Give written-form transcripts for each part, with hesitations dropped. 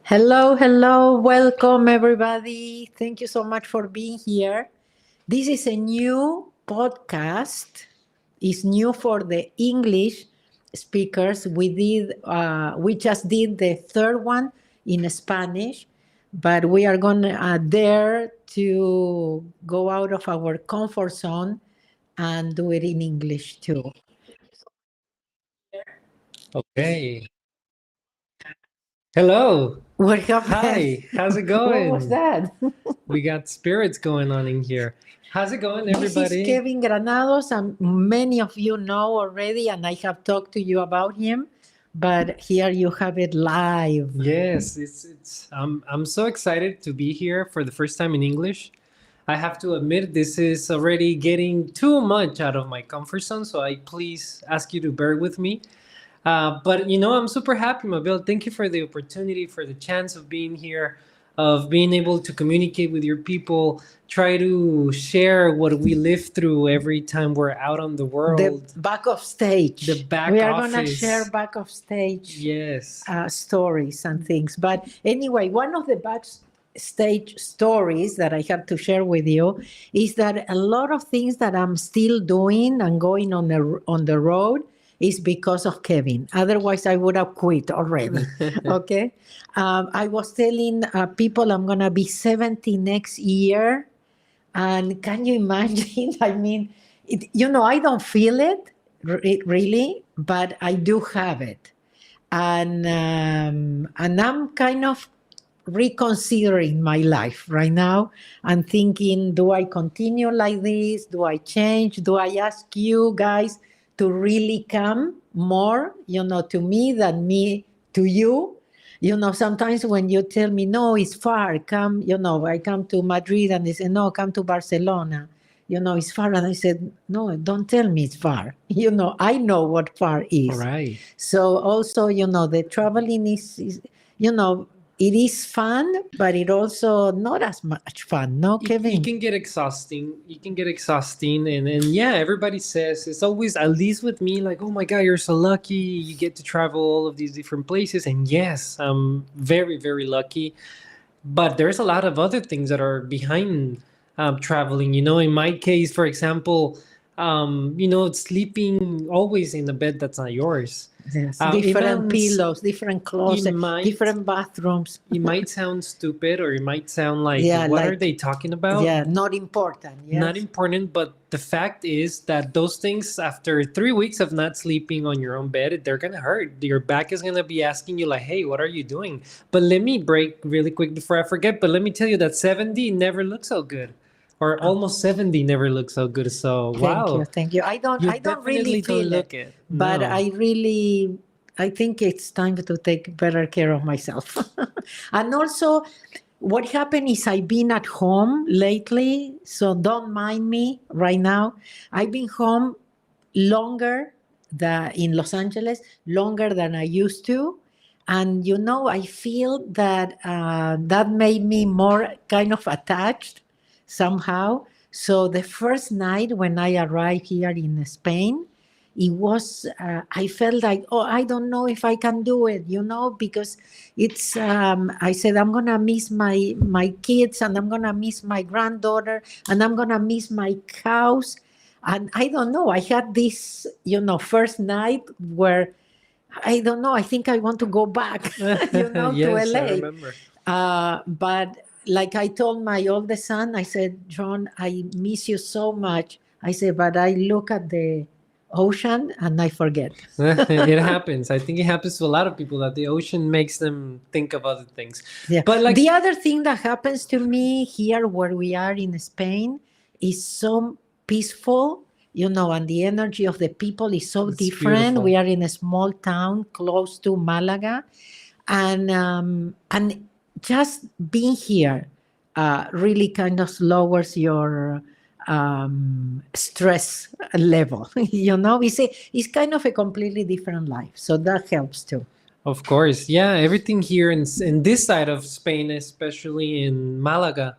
Hello, hello, welcome everybody. Thank you so much for being here. This is a new podcast. It's new for the English speakers. We just did the third one in Spanish, but we are going there to go out of our comfort zone and do it in English too. Okay. Hello. What happened? Hi. How's it What was going? that? We got spirits going on in here. How's it going, This is everybody? Kevin Granados, and many of you know already, and I have talked to you about him, but here you have it live. Yes, it's I'm so excited to be here for the first time in English. I have to admit this is already getting too much out of my comfort zone, so I please ask you to bear with me. But I'm super happy, Mabel. Thank you for the opportunity, for the chance of being here, of being able to communicate with your people, try to share what we live through every time we're out on the The world. back of stage. The back We are going to office. share back of stage Yes. stories and things. But anyway, one of the backstage stories that I have to share with you is that a lot of things that I'm still doing and going on the road is because of Kevin. Otherwise, I would have quit already. Okay. I was telling people I'm going to be 70 next year. And can you imagine? I mean, I don't feel it really, but I do have it. And I'm kind of reconsidering my life right now and thinking, do I continue like this? Do I change? Do I ask you guys to really come more, to me than me to you? Sometimes when you tell me, no, it's far, come, I come to Madrid and they say, no, come to Barcelona. It's far. And I said, no, don't tell me it's far. I know what far is. Right. So also, the traveling is it is fun, but it also not as much fun, no, Kevin? It can get exhausting. You can get exhausting, and yeah, everybody says it's always, at least with me, like, oh my god, you're so lucky. You get to travel all of these different places, and yes, I'm very very lucky. But there's a lot of other things that are behind traveling. In my case, for example, sleeping always in a bed that's not yours. Yes, It different might- pillows, different closets, might- different bathrooms. It might sound stupid, or it might sound like, Yeah, what are like- they talking about? Yeah, not important. Yes. Not important, but the fact is that those things, after 3 weeks of not sleeping on your own bed, they're gonna hurt. Your back is gonna be asking you like, hey, what are you doing? But let me break really quick before I forget, but let me tell you that 70 never looks so good, or almost 70 never looks so good. So wow. Thank you. I don't really definitely feel don't look it, it. but No. I think it's time to take better care of myself. And also, what happened is I've been at home lately, so don't mind me right now. I've been home longer in Los Angeles, longer than I used to. And, I feel that that made me more kind of attached somehow. So the first night when I arrived here in Spain, it was, I felt like, oh, I don't know if I can do it, because it's, I said, I'm going to miss my kids, and I'm going to miss my granddaughter, and I'm going to miss my house. And I don't know, I had this, first night where, I don't know, I think I want to go back, Yes, to LA. I remember. But like I told my oldest son, I said, John, I miss you so much. I said, but I look at the ocean and I forget. It happens. I think it happens to a lot of people, that the ocean makes them think of other things. Yeah. But like, the other thing that happens to me here where we are in Spain is so peaceful, and the energy of the people is so It's different. beautiful. We are in a small town close to Malaga, and just being here really kind of lowers your stress level. It's kind of a completely different life, so that helps too. Of course, yeah. Everything here in this side of Spain, especially in Malaga,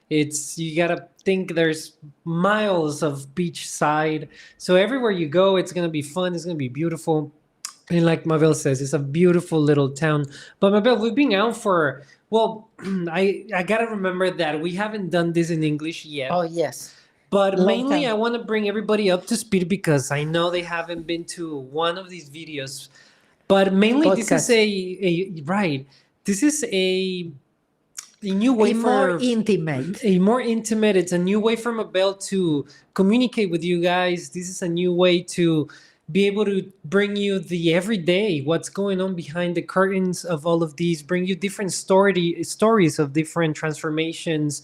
you gotta think there's miles of beach side. So everywhere you go, it's gonna be fun. It's gonna be beautiful. And like Mabel says, it's a beautiful little town. But Mabel, we've been out for, well, I gotta remember that we haven't done this in English yet. Oh, yes. But Long mainly, I time. want to bring everybody up to speed because I know they haven't been to one of these videos. But mainly, this is Podcast. a right. This is a new way A more for intimate. a more intimate. It's a new way for Mabel to communicate with you guys. This is a new way to be able to bring you the everyday, what's going on behind the curtains of all of these, bring you different stories of different transformations.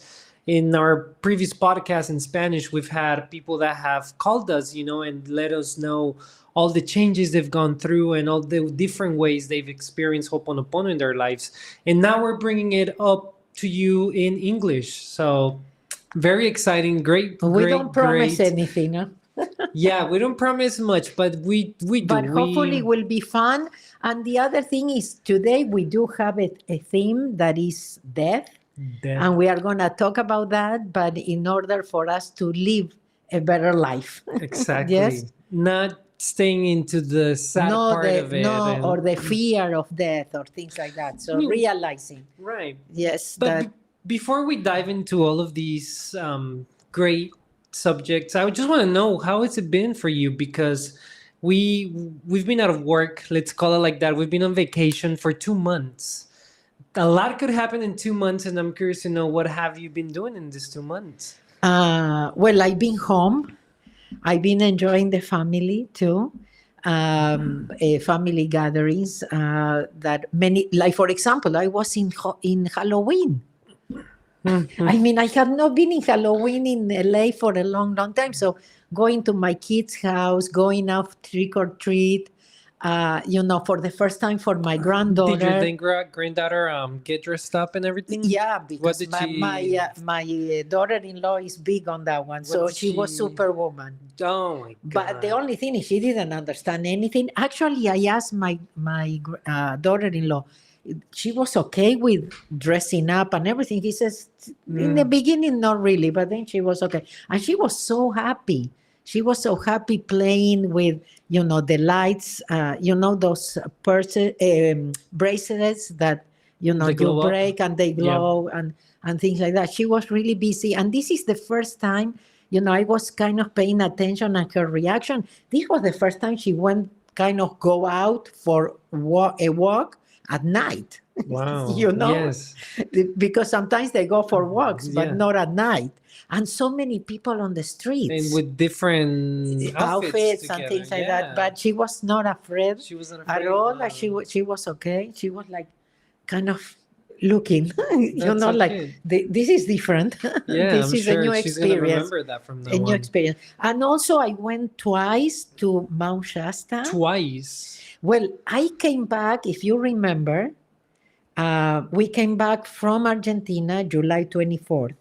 In our previous podcast in Spanish, we've had people that have called us, and let us know all the changes they've gone through and all the different ways they've experienced Ho'oponopono in their lives. And now we're bringing it up to you in English. So very exciting, great, We great, don't promise great. anything, huh? Yeah, we don't promise much, but we do. But hopefully it will be fun. And the other thing is today we do have a theme that is death. Death. And we are going to talk about that, but in order for us to live a better life. Exactly. Yes. Not staying into the sad part of it. Or the fear of death or things like that. So realizing. Right. Yes. But That before we dive into all of these great subjects, I just want to know, how has it been for you? Because we've been out of work, let's call it like that. We've been on vacation for 2 months. A lot could happen in 2 months, and I'm curious to know, what have you been doing in these 2 months? well, I've been home. I've been enjoying the family too. Family gatherings that many, like for example, I was in Halloween. I mean, I had not been in Halloween in LA for a long, long time. So going to my kid's house, going out trick or treat, for the first time for my granddaughter. Did your then granddaughter get dressed up and everything? Yeah, because did my daughter-in-law is big on that one. So did she was Superwoman. Oh my God. But the only thing is she didn't understand anything. Actually, I asked my daughter-in-law, she was okay with dressing up and everything. He says, in the beginning, not really, but then she was okay. And she was so happy. She was so happy playing with, the lights, those bracelets that, you break and they glow and things like that. She was really busy. And this is the first time, I was kind of paying attention at her reaction. This was the first time she went go out for a walk at night. Wow. Yes. Because sometimes they go for walks, but not at night. And so many people on the streets. And with different outfits and things like that. But she was not afraid. She wasn't afraid at all. wow. She was okay. She was like kind of looking, That's like this is different. Yeah, this I'm is sure a new she's gonna experience. remember that from now A new on. experience. And also I went twice to Mount Shasta. Twice. Well, I came back, if you remember, we came back from Argentina July 24th.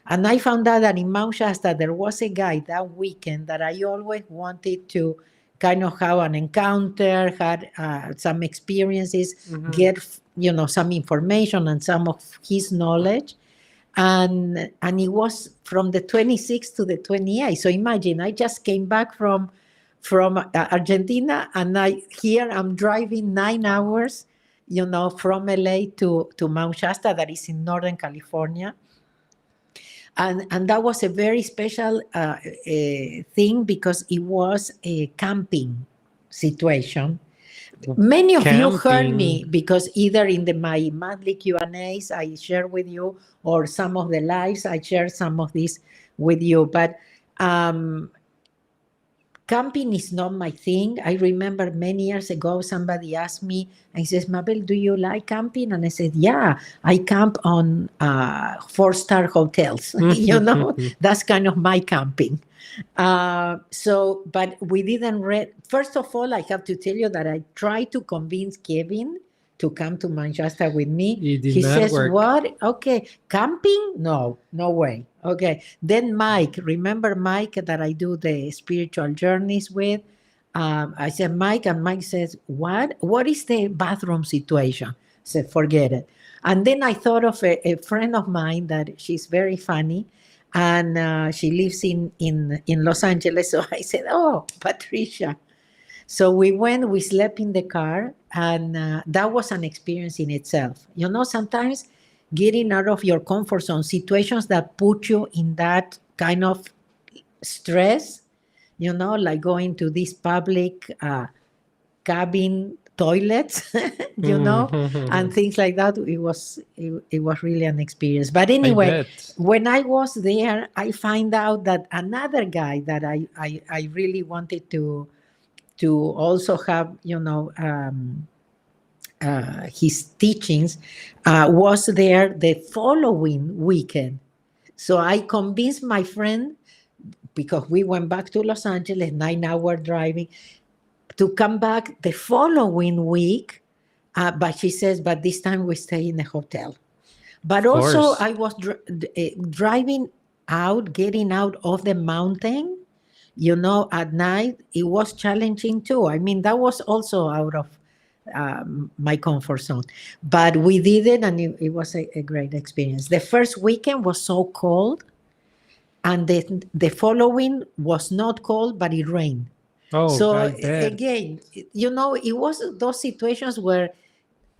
And I found out that in Mount Shasta, there was a guy that weekend that I always wanted to kind of have an encounter, had some experiences, get, some information and some of his knowledge. And it was from the 26th to the 28th. So imagine, I just came back from Argentina, and I'm driving 9 hours, from LA to Mount Shasta, that is in Northern California. And that was a very special thing because it was a camping situation. Many of you heard me because either in my monthly Q&As I share with you, or some of the lives I share some of this with you. But camping is not my thing. I remember many years ago, somebody asked me, and he says, Mabel, do you like camping? And I said, yeah, I camp on 4-star hotels. That's kind of my camping. But we didn't read. First of all, I have to tell you that I tried to convince Kevin to come to Manchester with me. He says, work. What? Okay, camping? No way. Okay. Then Mike, remember Mike that I do the spiritual journeys with? I said, Mike, and Mike says, what? What is the bathroom situation? I said, forget it. And then I thought of a friend of mine that she's very funny, and she lives in Los Angeles. So I said, oh, Patricia, So we went, we slept in the car, and that was an experience in itself. Sometimes getting out of your comfort zone, situations that put you in that kind of stress, like going to these public cabin toilets, and Mhm. things like that. It was really an experience. But I anyway, bet. when I was there, I find out that another guy that I really wanted to also have, his teachings, was there the following weekend. So I convinced my friend, because we went back to Los Angeles, 9 hour driving, to come back the following week. But she says, but this time we stay in a hotel. But Of also, course. I was driving out, getting out of the mountain, at night. It was challenging too. I mean, that was also out of my comfort zone. But we did it, and it was a great experience. The first weekend was so cold, and the following was not cold, but it rained. Oh, So I bet. again, it was those situations where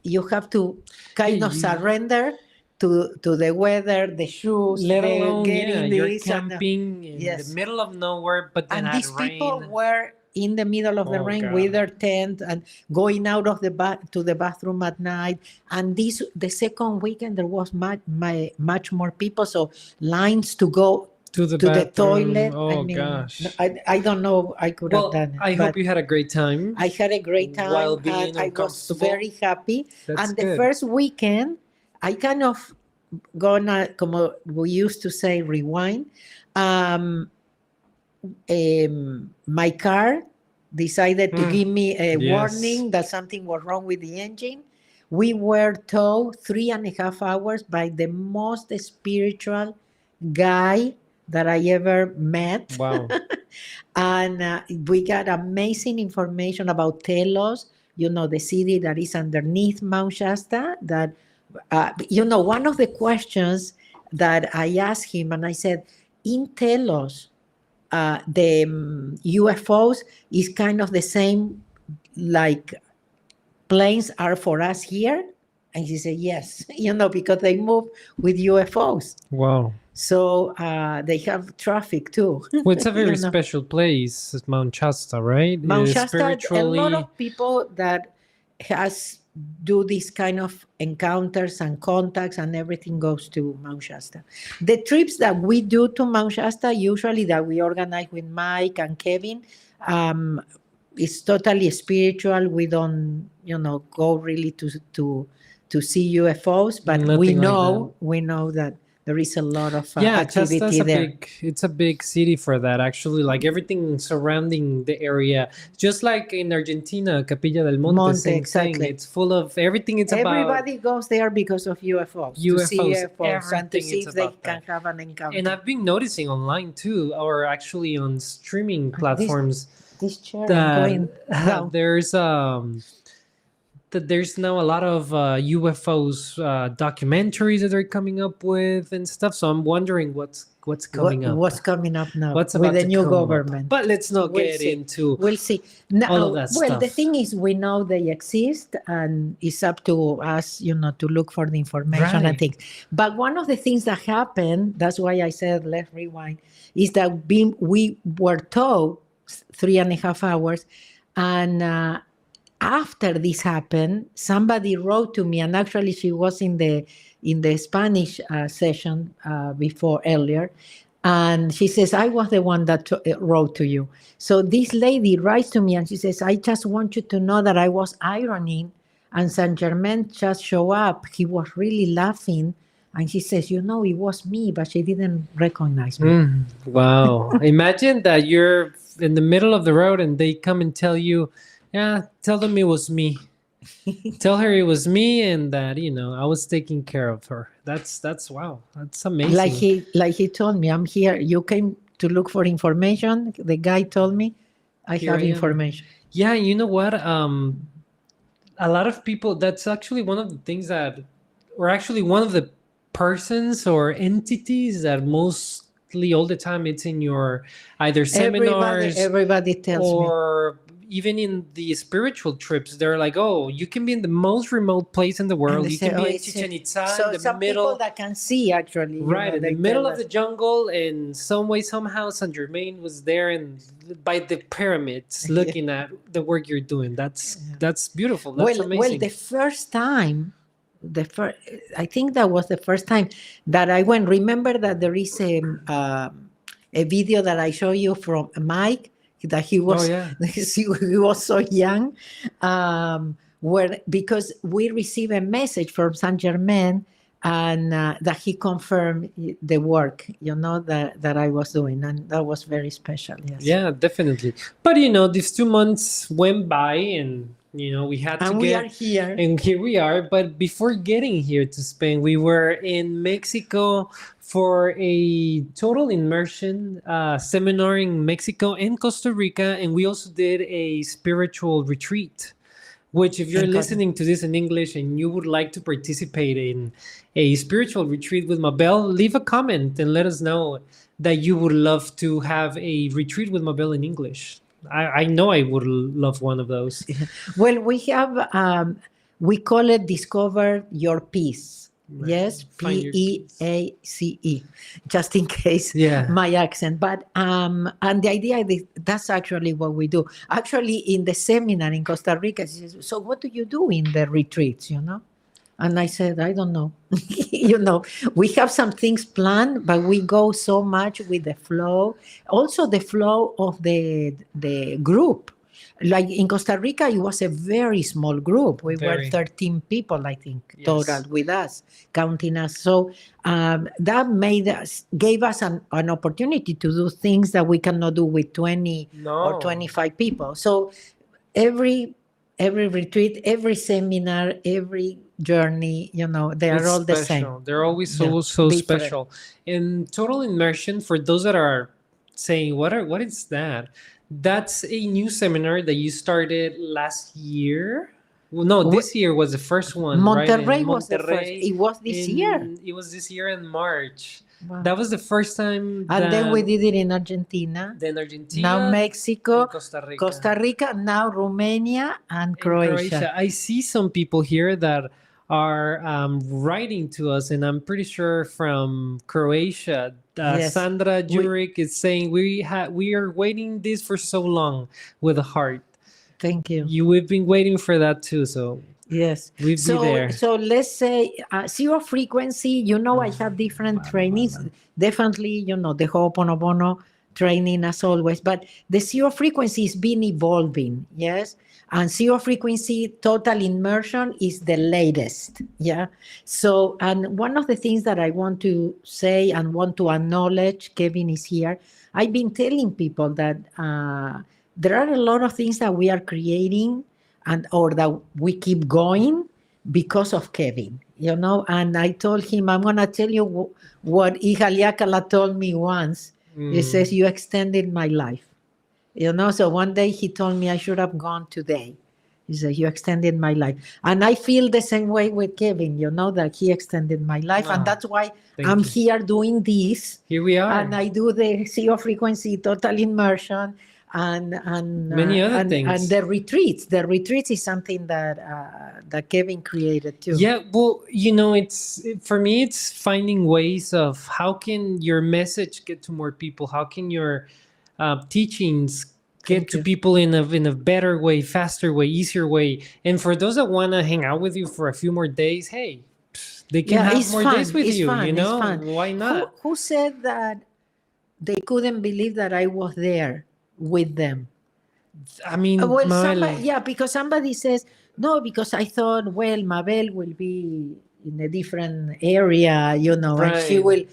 you have to Yeah, kind of surrender to the weather, the shoes, let the alone, yeah, getting you're this, and camping in the yes. middle of nowhere, but then And had these people rain. were in the middle of the Oh rain with God. their tent and going out of to the bathroom at night. And the second weekend there was much more people, so lines to go To the to the bathroom. toilet. I Oh mean, gosh. I don't know, I could have Well, done it, I hope but you had a great time I had a great while time, and being I was uncomfortable. very happy. That's And the good. first weekend, I kind of gonna, como we used to say, rewind. Um, my car decided to Mm, give me a yes. warning that something was wrong with the engine. We were towed 3.5 hours by the most spiritual guy that I ever met. Wow. And we got amazing information about Telos, the city that is underneath Mount Shasta. That, one of the questions that I asked him, and I said, in Telos, the UFOs is kind of the same like planes are for us here? And he said, yes, because they move with UFOs. Wow. So they have traffic too. Well, it's a very you know. special place, Mount Shasta, right? Mount Shasta, a lot Spiritually. of people that has do this kind of encounters and contacts and everything goes to Mount Shasta. The trips that we do to Mount Shasta, usually that we organize with Mike and Kevin, um, is totally spiritual. We don't, go really to see UFOs, but we Nothing like that. know that there is a lot of Yeah, Chasta's activity there. it's a big city for that actually. Like everything surrounding the area, just like in Argentina, Capilla del Monte, Monte, same thing. exactly. It's full of everything. It's about Everybody goes there because of UFOs, to see UFOs. UFOs and to Everything see it's if they about can that. have an And encounter. I've been noticing online too, or actually on streaming This platforms, this chair, I'm that going down. there's now a lot of UFOs documentaries that they're coming up with and stuff. So I'm wondering what's coming up. What's coming up now What's with about the to new come up. government? But let's not We'll get see. into We'll see. all of Now, that well, the stuff. thing is, we know they exist, and it's up to us, to look for the information and Right. things. But one of the things that happened, that's why I said let's rewind, is that we were told 3.5 hours, and after this happened, somebody wrote to me, and actually she was in the Spanish session before earlier, and she says, I was the one that wrote to you. So this lady writes to me and she says, I just want you to know that I was ironing and Saint Germain just showed up. He was really laughing. And she says, it was me, but she didn't recognize me. Wow. Imagine that you're in the middle of the road and they come and tell you, yeah, tell them it was me. Tell her it was me and that, I was taking care of her. That's wow. That's amazing. Like he told me, I'm here. You came to look for information. The guy told me, I Here have I am. information. Yeah, you know what? A lot of people, that's actually one of the things that, or actually one of the persons or entities that mostly all the time it's in your either seminars Everybody tells me. or even in the spiritual trips, they're like, oh, you can be in the most remote place in the And world. they You say, can oh, be in it's Chichen Itza, so in the some people middle, that can see actually, right, in the they middle tell of the us. jungle, and some way, somehow, Saint Germain was there and by the pyramids, looking at the work you're doing. That's beautiful. That's Well, amazing. the first time, the first, I think that was the first time that I went. Remember that there is a video that I show you from Mike that he Oh was yeah. he was so young, where because we received a message from Saint Germain and that he confirmed the work, that I was doing, and that was very special. Yes. Yeah, definitely. But these 2 months went by, and we had to And we are here. and here we are. But before getting here to Spain, we were in Mexico for a total immersion seminar in Mexico and Costa Rica, and we also did a spiritual retreat. Which, if you're listening to this in English and you would like to participate in a spiritual retreat with Mabel, leave a comment and let us know that you would love to have a retreat with Mabel in English. I know I would love one of those. Well, we have, we call it Discover Your Peace. Right. Yes, Find your Peace, just in case Yeah. my accent. But and the idea is that's actually what we do. Actually, in the seminar in Costa Rica, she says, so what do you do in the retreats? And I said, I don't know. We have some things planned, but we go so much with the flow. Also, the flow of the group. Like in Costa Rica, it was a very small group. We were 13 people, I think, Yes. total with us, counting us. So that gave us an opportunity to do things that we cannot do with 20 or 25 people. So every retreat, every seminar, every journey, they are It's all the special. same. They're always so different. special. In total immersion, for those that are saying, what is that? That's a new seminar that you started last year. Well, no, this year was the first one. Monterrey right? In was the first. It was this year. It was this year in March. Wow. That was the first time. And then we did it in Argentina. Then Argentina. Now Mexico, and Costa Rica, now Romania and Croatia. I see some people here that are writing to us, and I'm pretty sure from Croatia. Yes. Sandra Jurek is saying we are waiting this for so long with a heart. Thank you. We've been waiting for that too. So yes, we'll be there. So let's say zero frequency. I have different trainings. Definitely, the Ho'oponopono training as always. But the zero frequency has been evolving. Yes. And zero frequency total immersion is the latest. Yeah. So, and one of the things that I want to say and want to acknowledge, Kevin is here. I've been telling people that there are a lot of things that we are creating or that we keep going because of Kevin, And I told him, I'm going to tell you what Ihaliakala told me once. He says, you extended my life. So one day he told me I should have gone today. He said, you extended my life. And I feel the same way with Kevin, that he extended my life. And that's why I'm here doing this. Here we are. And I do the zero frequency total immersion and many other things. And the retreats. The retreats is something that Kevin created too. Yeah, well, for me, it's finding ways of how can your message get to more people? How can your teachings get to people in a better way, faster way, easier way? And for those that want to hang out with you for a few more days, hey, they can have more days with you. Why not? Who said that they couldn't believe that I was there with them? I mean, because somebody says no, because I thought, well, Mabel will be in a different area, and she will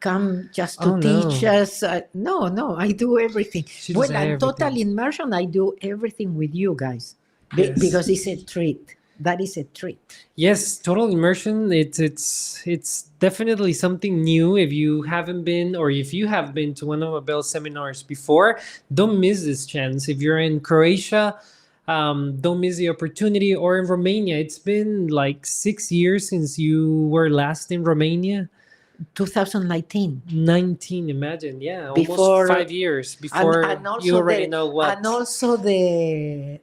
come just to teach us. No, I do everything. When I'm total immersion, I do everything with you guys because it's a treat. That is a treat. Yes, total immersion. It's definitely something new. If you haven't been, or if you have been to one of Mabel's seminars before, don't miss this chance. If you're in Croatia, don't miss the opportunity. Or in Romania, it's been like 6 years since you were last in Romania. 2019. 19, imagine. Yeah, almost Before- 5 years before And also you already know what. And also the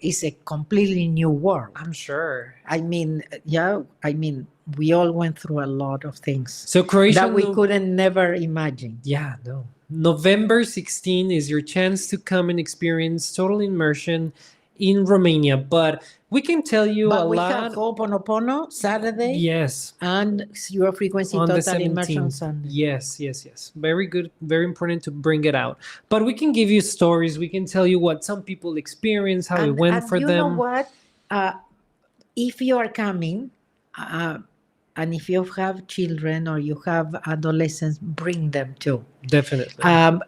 is a completely new world. I'm sure. I mean, yeah, I mean, we all went through a lot of things So Croatia, that we couldn't never imagine. yeah, no. November 16 is your chance to come and experience total immersion in Romania. But we can tell you But a we lot. have Ho'oponopono Saturday Yes, and Zero Frequency on the Total Immersion 17th. Sunday. Yes. Very good. Very important to bring it out. But we can give you stories. We can tell you what some people experience, how it went for you them. know what? If you are coming, and if you have children or you have adolescents, bring them too. Definitely.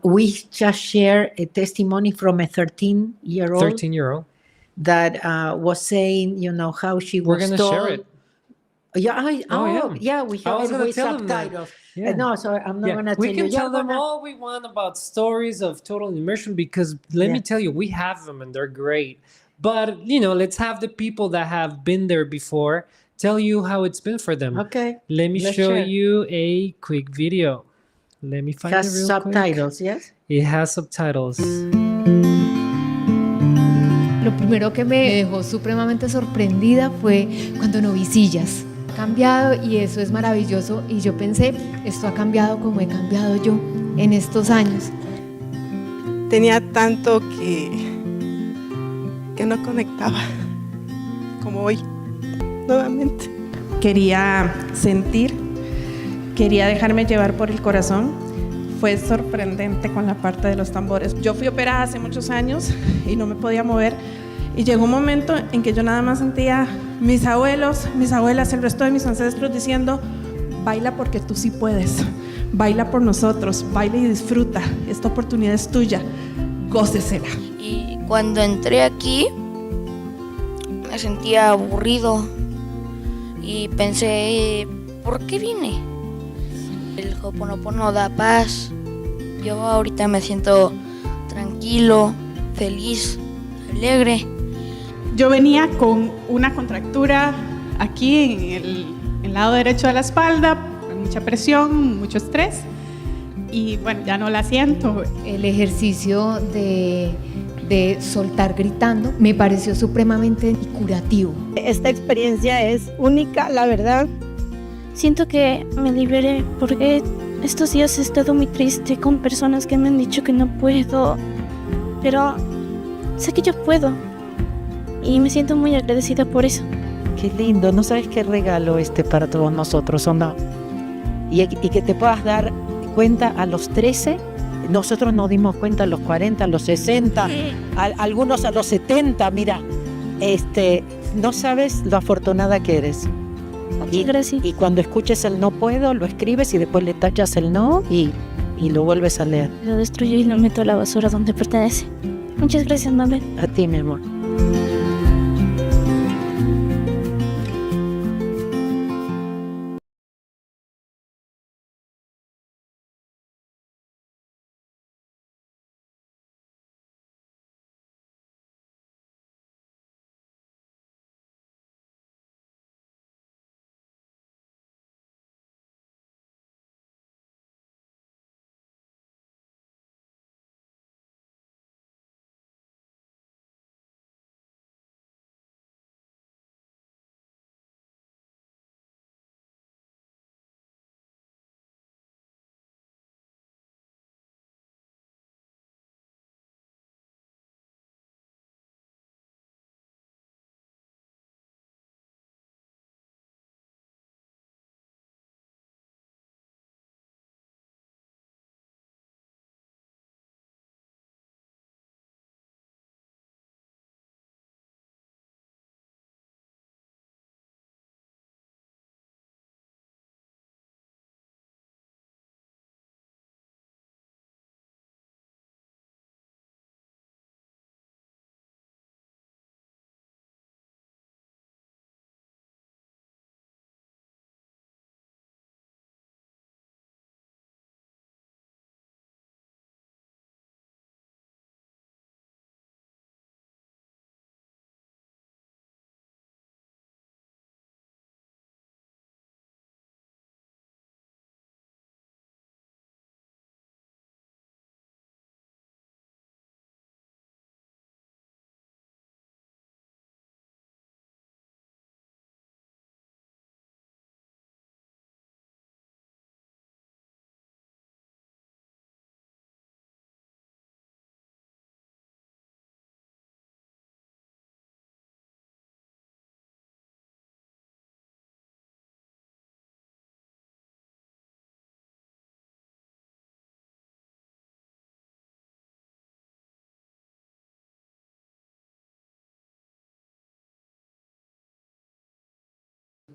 We just share a testimony from a 13-year-old 13-year-old. that was saying, how she We're was gonna told. share it. Yeah, yeah. we I have was it gonna with tell them that. subtitles. Yeah. No, so I'm not gonna We tell can you. tell them all we want about stories of total immersion because let me tell you, we have them and they're great. But let's have the people that have been there before tell you how it's been for them. Okay. Let me Let's show share. you a quick video. Let me find it Has real subtitles, quick. yes? It has subtitles. Lo primero que me dejó supremamente sorprendida fue cuando no vi sillas. Ha cambiado y eso es maravilloso y yo pensé, esto ha cambiado como he cambiado yo en estos años. Tenía tanto que no conectaba como hoy, nuevamente. Quería sentir, quería dejarme llevar por el corazón. Fue sorprendente con la parte de los tambores. Yo fui operada hace muchos años y no me podía mover. Y llegó un momento en que yo nada más sentía mis abuelos, mis abuelas, el resto de mis ancestros diciendo, baila porque tú sí puedes, baila por nosotros, baila y disfruta, esta oportunidad es tuya, gócesela. Y cuando entré aquí me sentía aburrido y pensé, ¿por qué vine? El Ho'oponopono da paz. Yo ahorita me siento tranquilo, feliz, alegre. Yo venía con una contractura aquí en el lado derecho de la espalda, con mucha presión, mucho estrés y bueno, ya no la siento. El ejercicio de soltar gritando me pareció supremamente curativo. Esta experiencia es única, la verdad. Siento que me liberé porque estos días he estado muy triste con personas que me han dicho que no puedo, pero sé que yo puedo y me siento muy agradecida por eso. Qué lindo, no sabes qué regalo para todos nosotros, ¿o no? Y que te puedas dar cuenta a los 13, nosotros nos dimos cuenta a los 40, a los 60, algunos a los 70, mira, no sabes lo afortunada que eres. Muchas gracias. Y cuando escuches el no puedo, lo escribes y después le tachas el no y lo vuelves a leer. Lo destruyo y lo meto a la basura donde pertenece. Muchas gracias, Mabel. A ti, mi amor.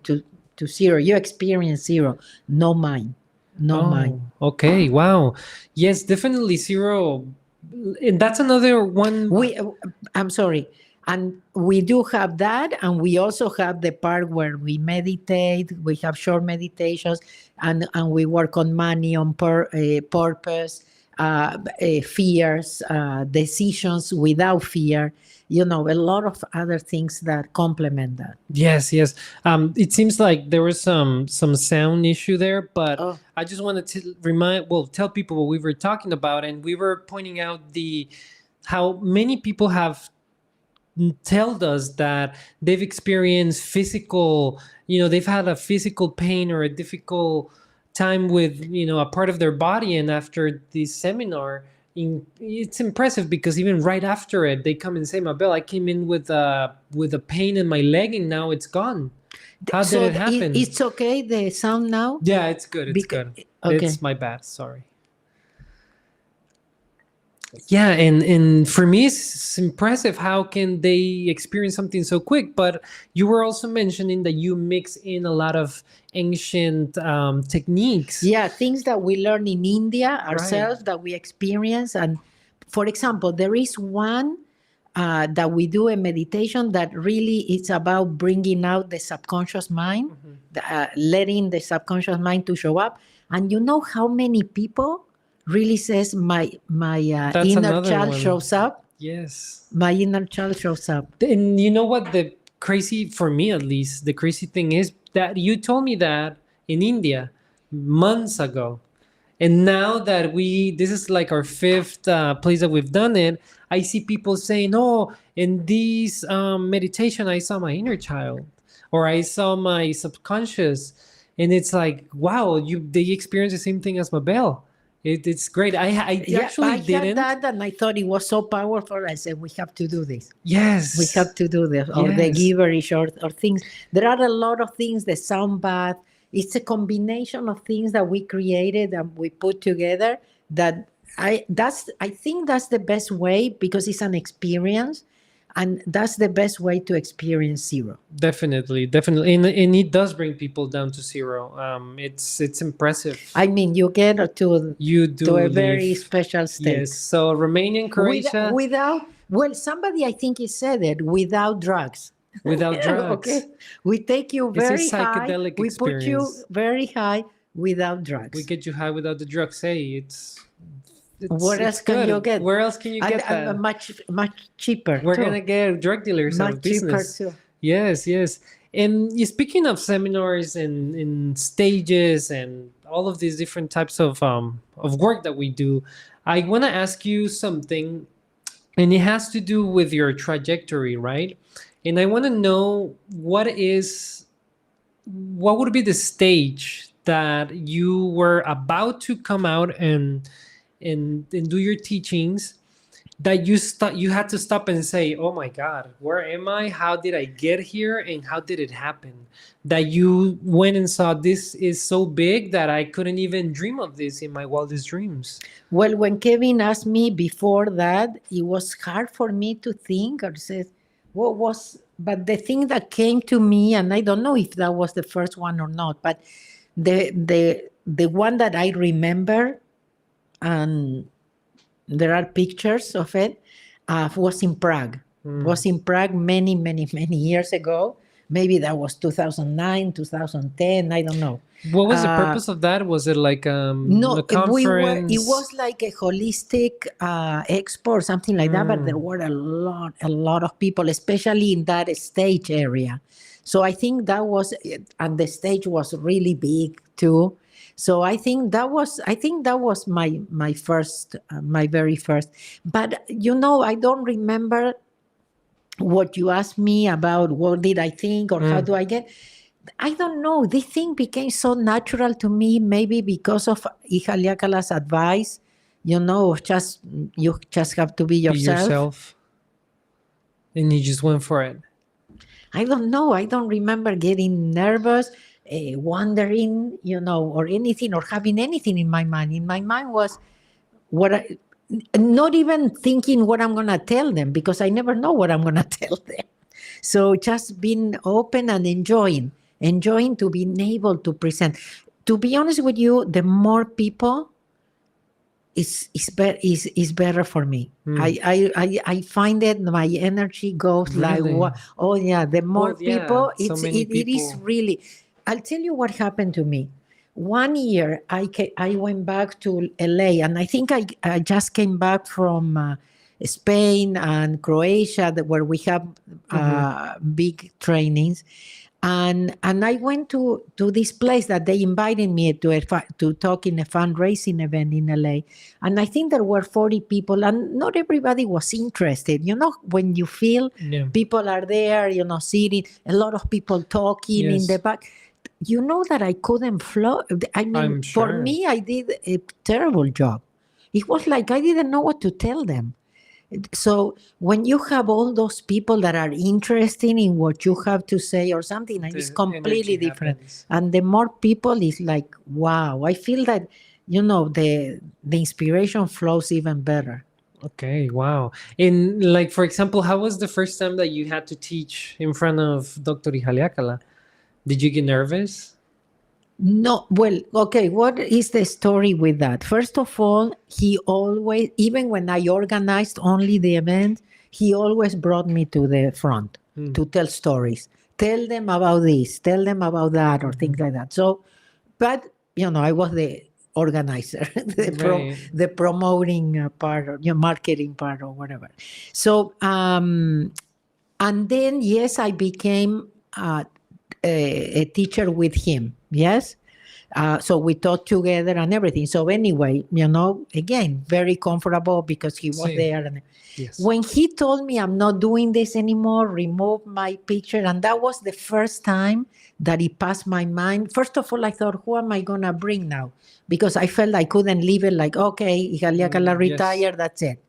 to zero. You experience zero, no mine, no mine. Okay, wow. Yes, definitely zero. And that's another one. I'm sorry. And we do have that, and we also have the part where we meditate. We have short meditations, and we work on money, on purpose, fears, decisions without fear. A lot of other things that complement that. Yes. It seems like there was some sound issue there, but I just wanted to tell people what we were talking about, and we were pointing out how many people have told us that they've experienced physical, they've had a physical pain or a difficult time with, a part of their body. And after this seminar, it's impressive because even right after it, they come and say, Mabel, I came in with a pain in my leg and now it's gone. How did it happen? It's okay, the sound now? Yeah, it's good. It's good. Okay. It's my bad. Sorry. Yeah, and for me, it's impressive. How can they experience something so quick? But you were also mentioning that you mix in a lot of ancient techniques. Yeah, things that we learn in India ourselves, that we experience. And for example, there is one that we do a meditation that really is about bringing out the subconscious mind, letting the subconscious mind to show up. And you know how many people really says my inner child shows up? Yes. My inner child shows up. And you know what the crazy, for me at least, the crazy thing is that you told me that in India months ago. And now that this is like our fifth place that we've done it, I see people saying, in this meditation, I saw my inner child, or I saw my subconscious. And it's like, wow, they experience the same thing as Mabel. It's great. I actually didn't. I had that, and I thought it was so powerful. I said, we have to do this. Yes. We have to do this. Or the giverish or things. There are a lot of things, the sound bath. It's a combination of things that we created and we put together that I think that's the best way, because it's an experience. And that's the best way to experience zero. Definitely. And it does bring people down to zero. It's impressive. I mean, you get to a very special state. Yes. So Romania, Croatia. Somebody I think he said it, without drugs. Without drugs. Okay. We take you very high. Psychedelic We put you very high without drugs. We get you high without the drugs. Hey, what else can you get? Where else can you get that? Much cheaper. We're going to get drug dealers out of business. Cheaper too. Yes. And speaking of seminars and stages and all of these different types of work that we do, I want to ask you something, and it has to do with your trajectory, right? And I want to know what would be the stage that you were about to come out and do your teachings, that you had to stop and say, oh my God, where am I? How did I get here? And how did it happen? That you went and saw, this is so big that I couldn't even dream of this in my wildest dreams. Well, when Kevin asked me before that, it was hard for me to think or say, but the thing that came to me, and I don't know if that was the first one or not, but the one that I remember, and there are pictures of it, was in Prague. Was in Prague many, many, many years ago. Maybe that was 2009, 2010, I don't know. What was the purpose of that? Was it like a conference? It was like a holistic expo or something like that, but there were a lot of people, especially in that stage area. So I think that was, and the stage was really big too. So I think that was my first, my very first. But I don't remember what you asked me about. What did I think, or how do I get? I don't know. This thing became so natural to me, maybe because of Ihaliakala's advice. You just have to be yourself. And you just went for it. I don't know. I don't remember getting nervous. Wondering, or anything, or having anything in my mind. In my mind was not even thinking what I'm going to tell them, because I never know what I'm going to tell them. So just being open and enjoying enjoying to being able to present. To be honest with you, the more people is better for me. I find that my energy goes like, Really? oh yeah, the more Well, yeah, people, so many it is people. really. I'll tell you what happened to me. One year I went back to LA, and I think I just came back from Spain and Croatia, where we have big trainings. And I went to this place that they invited me to talk in a fundraising event in LA. And I think there were 40 people, and not everybody was interested. You know, when you feel Yeah. people are there, you know, sitting, a lot of people talking in Yes. the back. You know that I couldn't flow. I mean, I'm for sure. me, I did a terrible job. It was like I didn't know what to tell them. So when you have all those people that are interested in what you have to say or something, and it's The completely energy different. happens. And the more people is like, wow, I feel that, you know, the inspiration flows even better. Okay, wow. And like, for example, how was the first time that you had to teach in front of Dr. Ihaliakala? Did you get nervous? No, well, okay, what is the story with that? First of all, he always, even when I organized only the event, he always brought me to the front to tell stories. Tell them about this, tell them about that, or things like that. So, but, you know, I was the organizer, Right. the promoting part, or marketing part, or whatever. So, and then, yes, I became a teacher with him. Yes. So we taught together and everything. So anyway, you know, again, very comfortable because he was Sí. there. And Yes. when he told me I'm not doing this anymore, remove my picture, and that was the first time that it passed my mind. First of all, I thought, who am I going to bring now? Because I felt I couldn't leave it like, okay, Ihaliakala retired, that's it.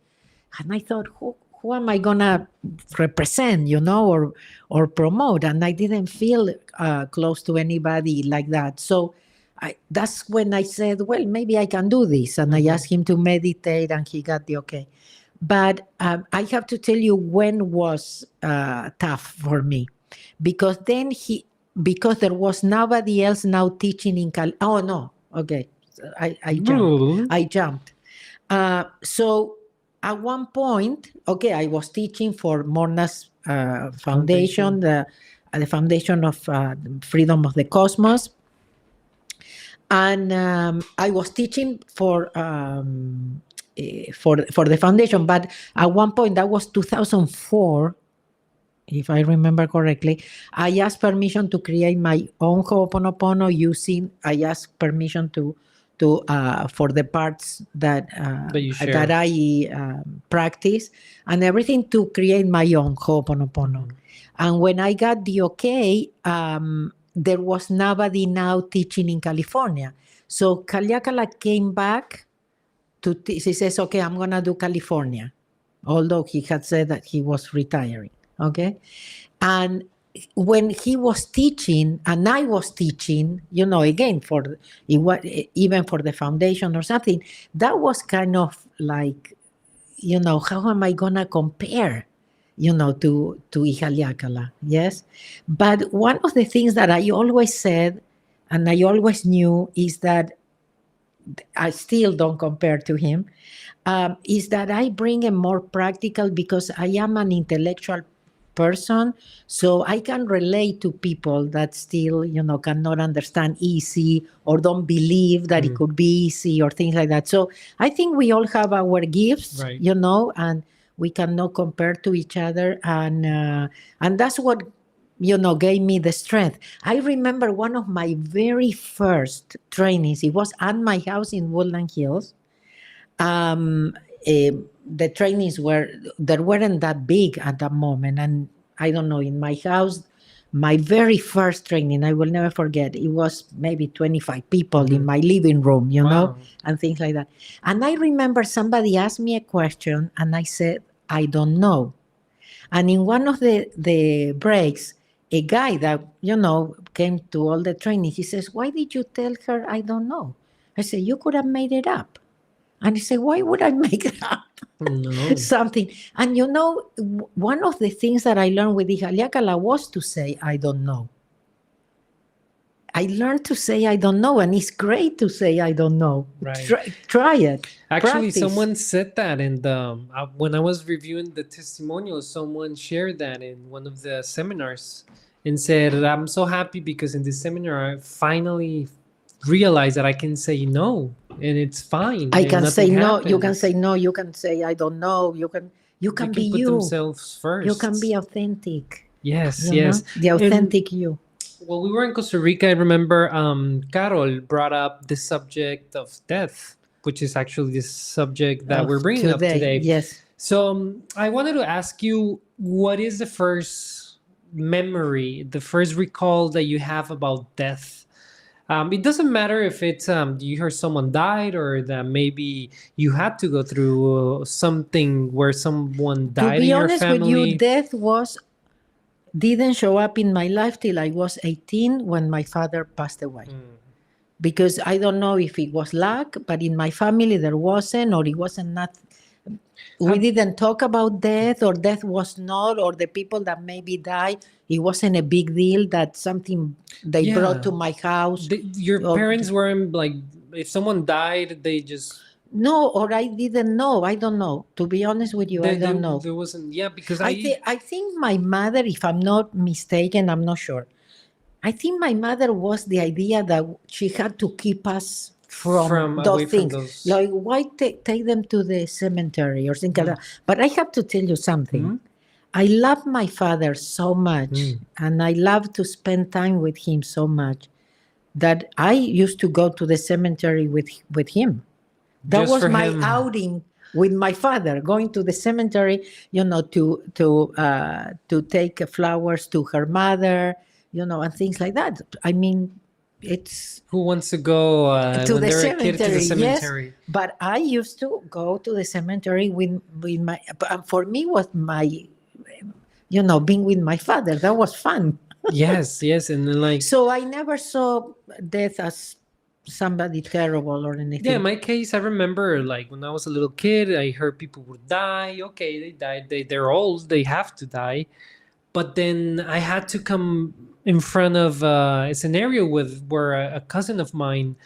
And I thought, who am I gonna represent, you know, or promote? And I didn't feel close to anybody like that. So that's when I said, well, maybe I can do this. And I asked him to meditate, and he got the okay. But I have to tell you when was tough for me, because then because there was nobody else now teaching in Oh no, okay, I jumped. So at one point, okay, I was teaching for Morna's foundation, the Foundation of Freedom of the Cosmos. And I was teaching for the foundation, but at one point, that was 2004, if I remember correctly, I asked permission to create my own Ho'oponopono I asked permission to for the parts that you share. that I practice and everything, to create my own Ho'oponopono. And when I got the okay, there was nobody now teaching in California. So Ihaliakala came back to he says, okay, I'm going to do California, although he had said that he was retiring. Okay. And when he was teaching and I was teaching, you know, again, even for the foundation or something, that was kind of like, you know, how am I going to compare, you know, to Ihaliakala? Yes. But one of the things that I always said and I always knew is that I still don't compare to him, is that I bring a more practical, because I am an intellectual person, so I can relate to people that still, you know, cannot understand easy or don't believe that it could be easy or things like that. So I think we all have our gifts, Right. you know, and we cannot compare to each other, and that's what, you know, gave me the strength. I remember one of my very first trainings. It was at my house in Woodland Hills. The trainings weren't that big at that moment. And I don't know, in my house, my very first training, I will never forget, it was maybe 25 people in my living room, you know, and things like that. And I remember somebody asked me a question and I said, I don't know. And in one of the breaks, a guy that, you know, came to all the training, he says, why did you tell her I don't know? I said, you could have made it up. And he said, why would I make it up? No. Something. And you know, one of the things that I learned with Ihaliakala was to say, I don't know. I learned to say I don't know, and it's great to say I don't know. Right. Try it. Actually, Practice. someone said that, and when I was reviewing the testimonials, someone shared that in one of the seminars and said, "I'm so happy because in this seminar I finally realized that I can say no, and it's fine. I and can say nothing no. You can happens." say no. You can say I don't know. You can They be put you. themselves first. You can be authentic. Yes, you yes. know? The authentic you. While we were in Costa Rica, I remember Carol brought up the subject of death, which is actually the subject that Of we're bringing up today. Yes. So I wanted to ask you, what is the first memory, the first recall that you have about death? It doesn't matter if it's you heard someone died or that maybe you had to go through something where someone To died be in your honest family. with you, death didn't show up in my life till I was 18 when my father passed away. Because I don't know if it was luck, but in my family there wasn't, or it wasn't not. We didn't talk about death, or death was not, or the people that maybe died, it wasn't a big deal that something they Yeah. brought to my house. Your or- parents weren't like, if someone died, they just No, or I didn't know. I don't know. To be honest with you, I don't know. There wasn't, yeah, because I think my mother, if I'm not mistaken, I'm not sure. I think my mother was the idea that she had to keep us from away those from things. those. Like, why take them to the cemetery or something like that? But I have to tell you something. I love my father so much, and I love to spend time with him so much that I used to go to the cemetery with him. That Just was for my him. outing with my father, going to the cemetery, to take flowers to her mother, and things like that. I mean, it's Who wants to go to when the they're a kid to the cemetery, cemetery? yes. But I used to go to the cemetery with my. For me, was my, being with my father. That was fun. Yes, and then like So I never saw death as somebody terrible or anything. yeah, in my case, I remember like when I was a little kid, I heard people would die. Okay, they died. They're old. They have to die. But then I had to come in front of a scenario where a cousin of mine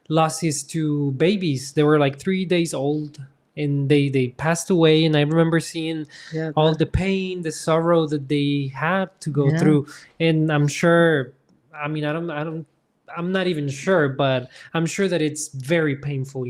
lost his two babies. They were like 3 days old, and they passed away. And I remember seeing Yeah, all the pain, the sorrow that they had to go Yeah. through. And I'm sure, I mean, I'm not even sure, but I'm sure that it's very painful,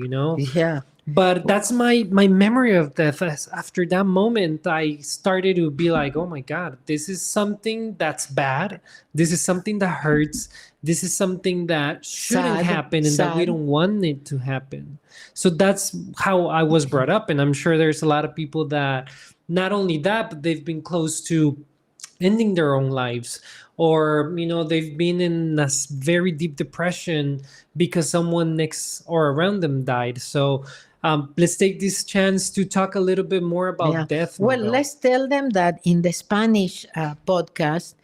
Yeah. But that's my memory of death. After that moment, I started to be like, oh my God, this is something that's bad. This is something that hurts. This is something that shouldn't Sad, happen and that we sad. don't want it to happen. So that's how I was brought up. And I'm sure there's a lot of people that not only that, but they've been close to ending their own lives, or they've been in a very deep depression because someone next or around them died. So let's take this chance to talk a little bit more about Yeah. death. Well, Mabel. let's tell them that in the Spanish podcast,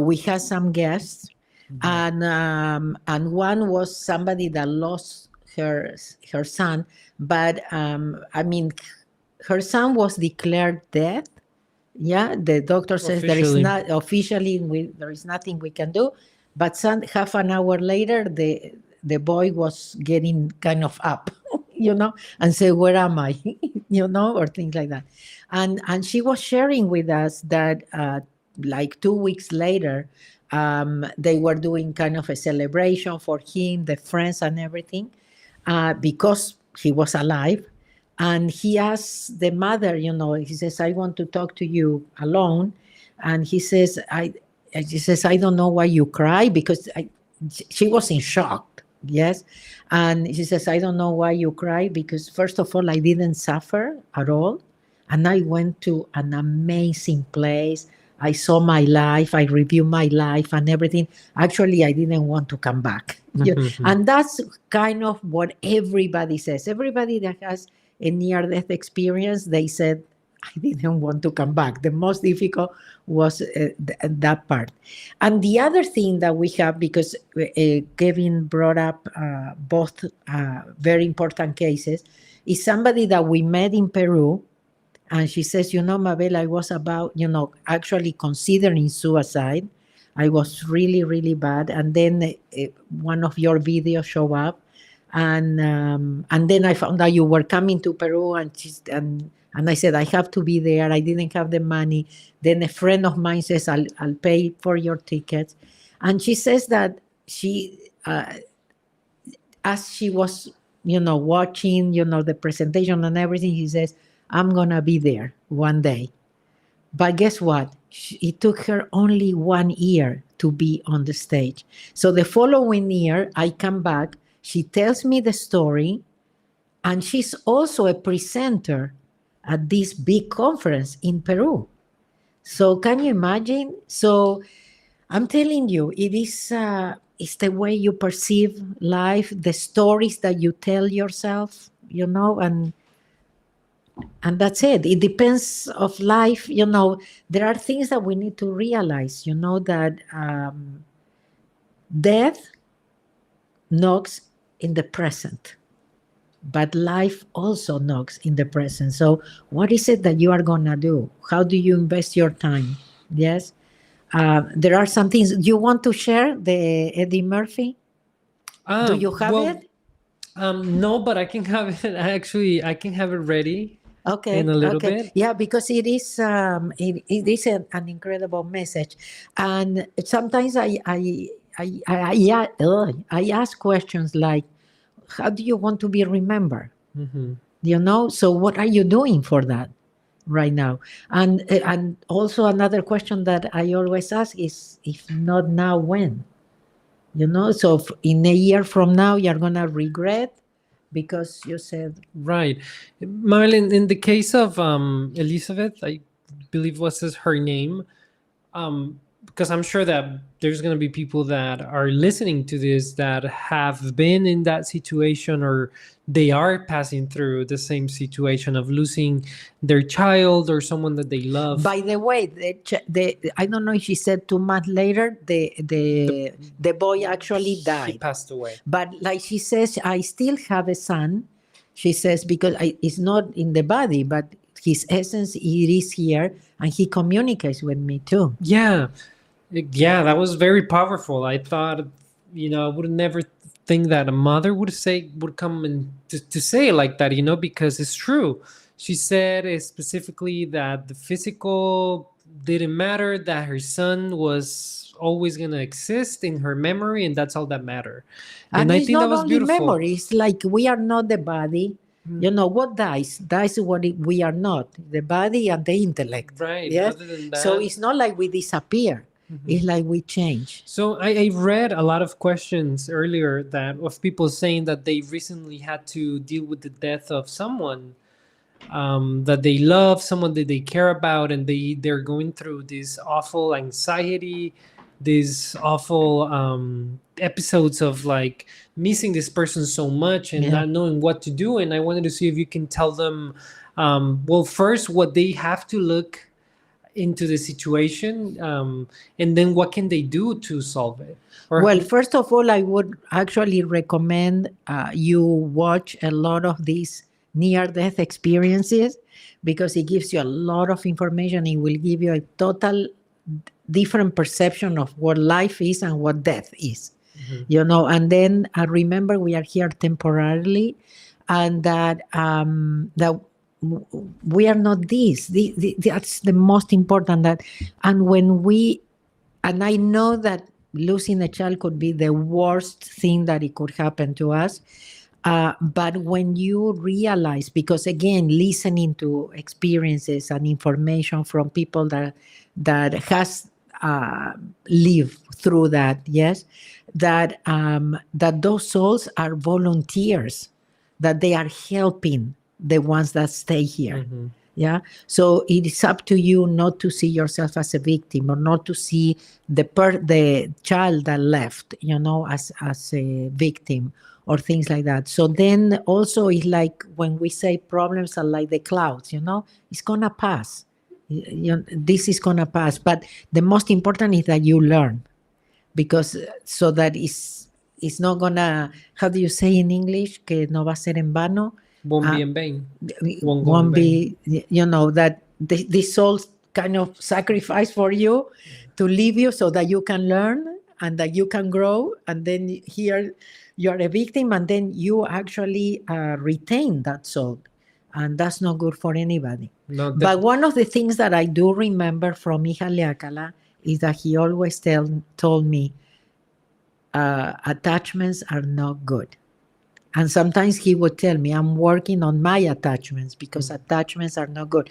we had some guests, and one was somebody that lost her son, but I mean, her son was declared dead. Yeah, the doctor says there is Officially. not officially there is nothing we can do, but half an hour later, the boy was getting kind of up, and say, "Where am I?" Or things like that. And she was sharing with us that like 2 weeks later, they were doing kind of a celebration for him, the friends and everything, because he was alive. And he asked the mother, he says, "I want to talk to you alone." And he says, I don't know why you cry, because she was in shock. Yes. And she says, "I don't know why you cry, because first of all, I didn't suffer at all. And I went to an amazing place. I saw my life. I reviewed my life and everything. Actually, I didn't want to come back." And that's kind of what everybody says. Everybody that has a near-death experience, they said, "I didn't want to come back." The most difficult was that part. And the other thing that we have, because Kevin brought up both very important cases, is somebody that we met in Peru. And she says, "Mabel, I was about, actually considering suicide. I was really, really bad. And then one of your videos show up, and then I found out you were coming to Peru, and I said I have to be there. I didn't have the money. Then a friend of mine says I'll pay for your tickets, and she says that she as she was watching the presentation and everything, he says, I'm gonna be there one day. But guess what? It took her only 1 year to be on the stage. So the following year, I come back, she tells me the story, and she's also a presenter at this big conference in Peru. So can you imagine? So I'm telling you, it's the way you perceive life, the stories that you tell yourself, and that's it. It depends of life. There are things that we need to realize, that death knocks in the present, but life also knocks in the present. So what is it that you are going to do? How do you invest your time? Yes. There are some things. Do you want to share the Eddie Murphy? Do you have it? No, but I can have it. I can have it ready. Okay. In a little bit. Yeah, because it is an incredible message, and sometimes I ask questions like, how do you want to be remembered? Mm-hmm. So what are you doing for that right now? And also another question that I always ask is, if not now, when? So in a year from now, you're gonna regret because you said. Right. Marilyn, in the case of Elizabeth, I believe was her name, because I'm sure that there's going to be people that are listening to this that have been in that situation, or they are passing through the same situation of losing their child or someone that they love. By the way, I don't know if she said 2 months later, the boy actually died. He passed away. But like she says, I still have a son. She says, because it's not in the body, but his essence, it is here, and he communicates with me too. Yeah, that was very powerful. I thought, I would never think that a mother would come and to say it like that, because it's true. She said specifically that the physical didn't matter, that her son was always going to exist in her memory, and that's all that mattered. And I it's think not that was only beautiful. memory. It's like we are not the body. What dies what we are not, the body and the intellect. Right. Yes? Other than that, So it's not like we disappear. It's like we change. So I read a lot of questions earlier of people saying that they recently had to deal with the death of someone that they love, someone that they care about, and they're going through this awful anxiety, these awful episodes of like missing this person so much and not knowing what to do. And I wanted to see if you can tell them, well, first what they have to look into the situation, and then what can they do to solve it? Well, first of all, I would actually recommend you watch a lot of these near-death experiences, because it gives you a lot of information. It will give you a total different perception of what life is and what death is. And then remember, we are here temporarily, and that we are not this. That's the most important. And I know that losing a child could be the worst thing that it could happen to us. But when you realize, because again, listening to experiences and information from people that has lived through that, yes, that those souls are volunteers, that they are helping the ones that stay here. Yeah. So it is up to you not to see yourself as a victim, or not to see the child that left, as a victim, or things like that. So then also it's like when we say problems are like the clouds, it's gonna pass. This is gonna pass. But the most important is that you learn, because so that it's not gonna, how do you say in English? Que no va a ser en vano. Won't be in vain. Won't be, that these souls kind of sacrifice for you to leave you so that you can learn and that you can grow. And then here you're a victim, and then you actually retain that soul. And that's not good for anybody. No, But one of the things that I do remember from Ihaleakala is that he always told me, attachments are not good. And sometimes he would tell me, I'm working on my attachments, because attachments are not good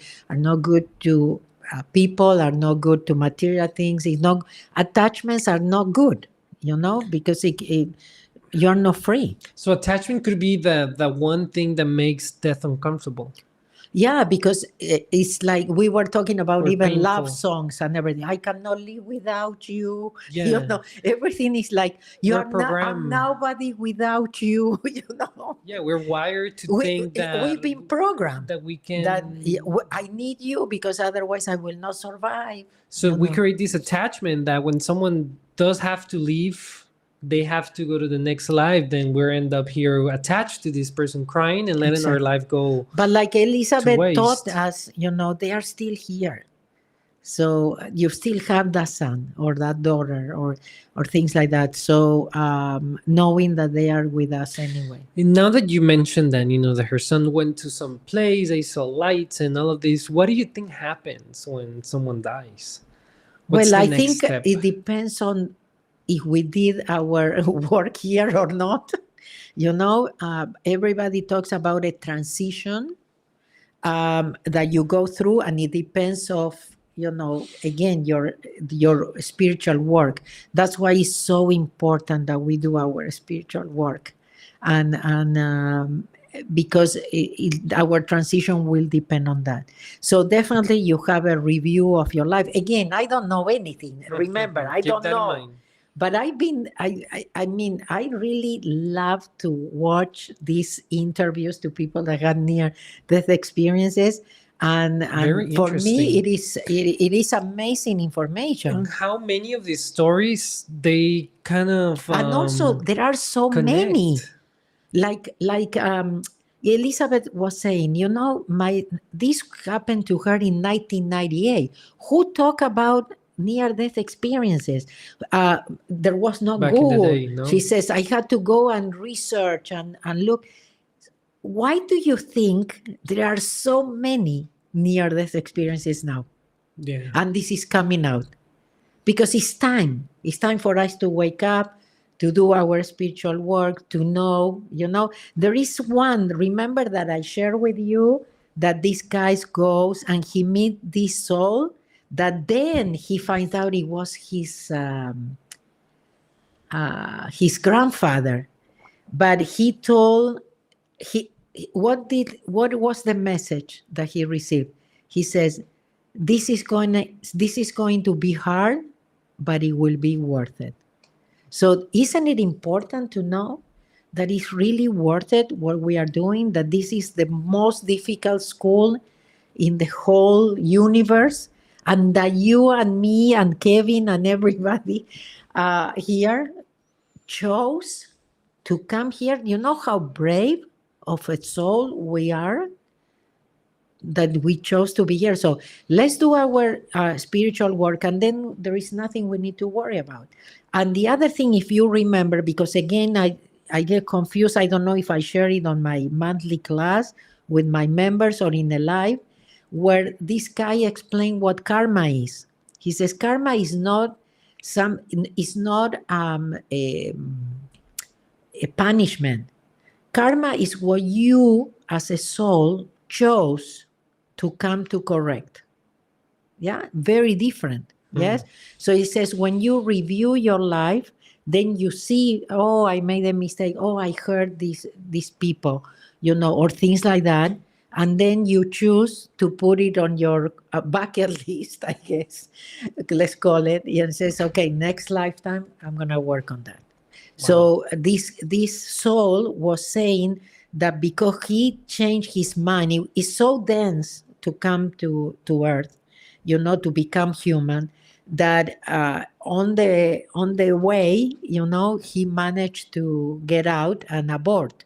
to people, are not good to material things. Attachments are not good, because you're not free. So attachment could be the one thing that makes death uncomfortable. Yeah, because it's like we were talking about, Or even painful. love songs and everything. I cannot live without you. Yeah. Everything is like, I'm programmed. nobody without you. Yeah, we're wired to think that we've been programmed that we can. that I need you, because otherwise I will not survive. So we create this attachment that when someone does have to leave, they have to go to the next life, then we end up here attached to this person, crying and letting our life go. But like Elizabeth waste. taught us, they are still here. So you still have that son or that daughter or things like that. So knowing that they are with us anyway. And now that you mentioned that, that her son went to some place, they saw lights and all of this, what do you think happens when someone dies? What's Well, the I next think step? it depends on if we did our work here or not. Everybody talks about a transition that you go through, and it depends of, again, your spiritual work. That's why it's so important that we do our spiritual work, and because our transition will depend on that. So definitely you have a review of your life. Again, I don't know anything. Remember, I Keep don't that in know. mind. But I really love to watch these interviews to people that had near-death experiences, and Very for me, interesting. it is amazing information. And how many of these stories they kind of And also, there are so connect. many. Like Elizabeth was saying, this happened to her in 1998. Who talked about near-death experiences? There was no Back in the Google. day, no? She says, I had to go and research and look. Why do you think there are so many near-death experiences now? Yeah. And this is coming out? Because it's time. It's time for us to wake up, to do our spiritual work, to know, there is one, remember that I shared with you that this guy goes and he meets this soul, that then he finds out it was his grandfather. But what was the message that he received? He says, this is going to be hard, but it will be worth it. So isn't it important to know that it's really worth it, what we are doing, that this is the most difficult school in the whole universe, and that you and me and Kevin and everybody here chose to come here? You know how brave of a soul we are, that we chose to be here. So let's do our spiritual work, and then there is nothing we need to worry about. And the other thing, if you remember, because again, I get confused. I don't know if I share it on my monthly class with my members or in the live, where this guy explained what karma is. He says karma is not a punishment. Karma is what you as a soul chose to come to correct. Yeah, very different. Yes. So it says when you review your life, then you see, oh, I made a mistake. Oh, I hurt these people, or things like that. And then you choose to put it on your bucket list, I guess, let's call it, and says, okay, next lifetime, I'm going to work on that. Wow. So this soul was saying that because he changed his mind, it's so dense to come to earth, to become human, that on the way, he managed to get out and abort.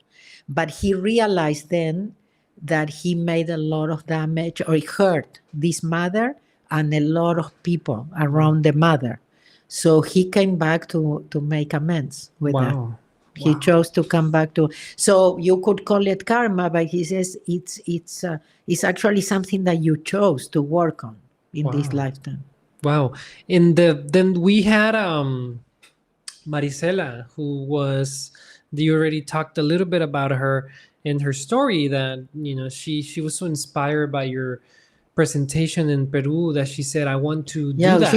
But he realized then that he made a lot of damage, or he hurt this mother and a lot of people around the mother. So he came back to make amends with that. Wow. He chose to come back to. So you could call it karma, but he says it's actually something that you chose to work on in this Wow. lifetime. Wow. And then we had Marisela, who was, you already talked a little bit about her and her story, that she was so inspired by your presentation in Peru that she said, I want to do that.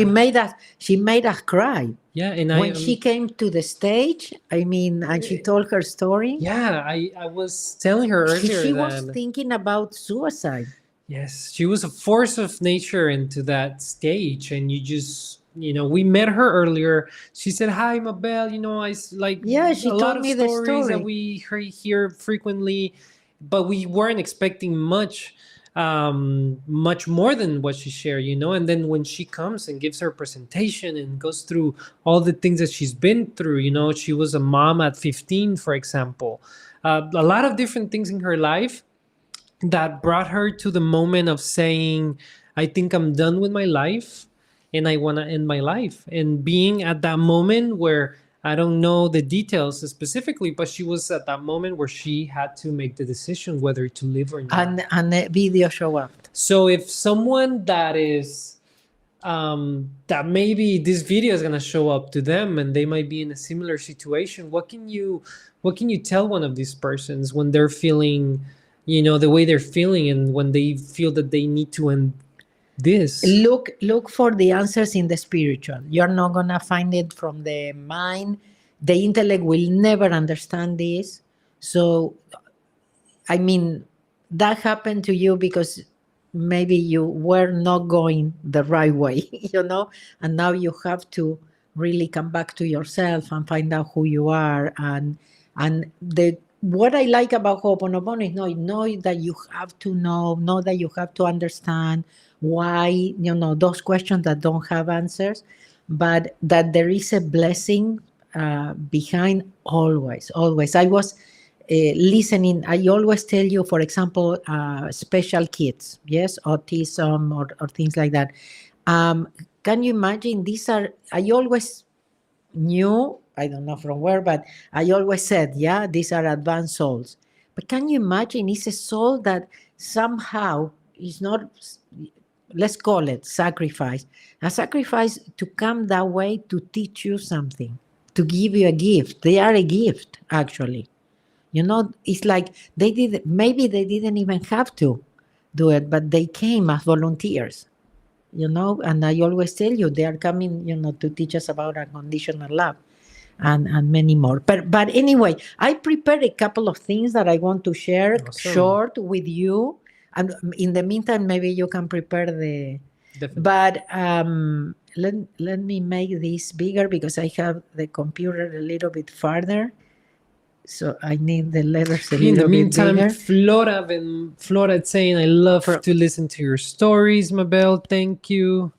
She made us cry. Yeah, and when she came to the stage, and she told her story. Yeah, I was telling her earlier She that was thinking about suicide. yes, she was a force of nature into that stage, and you just we met her earlier. She said, "Hi, Mabel. I like she a lot told of me the stories that story. we hear frequently, but we weren't expecting much more than what she shared, and then when she comes and gives her presentation and goes through all the things that she's been through, she was a mom at 15, for example, a lot of different things in her life that brought her to the moment of saying, I think I'm done with my life and I want to end my life, and being at that moment where I don't know the details specifically, but she was at that moment where she had to make the decision whether to live or not. And the video show up. So if someone that is that maybe this video is gonna show up to them and they might be in a similar situation, what can you tell one of these persons when they're feeling, the way they're feeling, and when they feel that they need to end this? Look for the answers in the spiritual. You're not gonna find it from the mind. The intellect will never understand this. So that happened to you because maybe you were not going the right way, and now you have to really come back to yourself and find out who you are. And what I like about Ho'oponopono is know that you have to know that you have to understand why, those questions that don't have answers, but that there is a blessing behind always. I was listening. I always tell you, for example, special kids, yes, autism or things like that. Can you imagine? I always knew, I don't know from where, but I always said, these are advanced souls. But can you imagine, it's a soul that somehow is not, let's call it sacrifice, a sacrifice to come that way to teach you something, to give you a gift. They are a gift, actually. It's like maybe they didn't even have to do it, but they came as volunteers, and I always tell you, they are coming, to teach us about unconditional love and many more. But anyway, I prepared a couple of things that I want to share short with you. And in the meantime, maybe you can prepare the... Definitely. But let me make this bigger because I have the computer a little bit farther. So I need the letters a little bit bigger. In the meantime, Flora is saying, I love to listen to your stories, Mabel. Thank you.